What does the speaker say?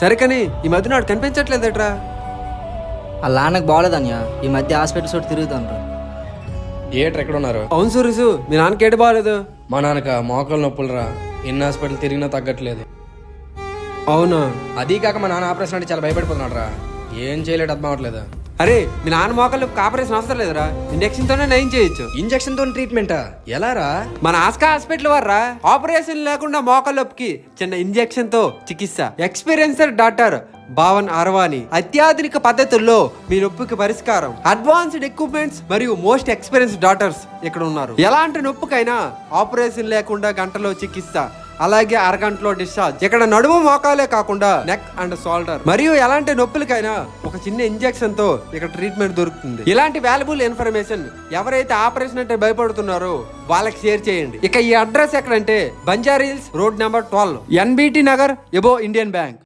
సరే కానీ ఈ మధ్య నాడు కనిపించట్లేదట్రా. వాళ్ళ నాన్నకు బాగోలేదన్యా, ఈ మధ్య హాస్పిటల్స్ ఒకటి తిరుగుతాండ్రు. ఏట్రా ఎక్కడ ఉన్నారు? అవును సురేసు, మీ నాన్నకి ఏడు బాగాలేదు. మా నాన్నక మోకాలు నొప్పులురా, ఎన్ని హాస్పిటల్ తిరిగినా తగ్గట్లేదు. అవునా? అదీ కాక మా నాన్న ఆపరేషన్ అంటే చాలా భయపడిపోతున్నాడు రా, ఏం చేయలేడు అర్థం అవ్వట్లేదు. అరే మీ నాన్న మోకాళ్ళు ఆపరేషన్ అవసరం లేదురా, ఇంజక్షన్ తోనే నయం చేయొచ్చు. ఇంజక్షన్ తో ట్రీట్మెంటా? ఎలా రా? మన ఆస్కా హాస్పిటల్ వారా ఆపరేషన్ లేకుండా మోకాళ్ళొప్పికి చిన్న ఇంజెక్షన్ తో చికిత్స. ఎక్స్పీరియన్స్డ్ డాక్టర్ భావన్ అర్వాణి అత్యాధునిక పద్ధతుల్లో మీ నొప్పికి పరిష్కారం. అడ్వాన్స్డ్ ఎక్విప్మెంట్స్ మరియు మోస్ట్ ఎక్స్పీరియన్స్డ్ డాక్టర్స్ ఇక్కడ ఉన్నారు. ఎలాంటి నొప్పికైనా ఆపరేషన్ లేకుండా గంటలో చికిత్స, అలాగే అరగంటలో డిశ్చార్జ్. ఇక్కడ నడుము మోకాలే కాకుండా నెక్ అండ్ షోల్డర్ మరియు ఎలాంటి నొప్పులకైనా ఒక చిన్న ఇంజెక్షన్ తో ఇక్కడ ట్రీట్మెంట్ దొరుకుతుంది. ఇలాంటి వాల్యుబుల్ ఇన్ఫర్మేషన్ ఎవరైతే ఆపరేషన్ అంటే భయపడుతున్నారో వాళ్ళకి షేర్ చేయండి. ఇక ఈ అడ్రస్ ఎక్కడంటే Banjara hills road number 12, NBT Nagar, above Indian bank.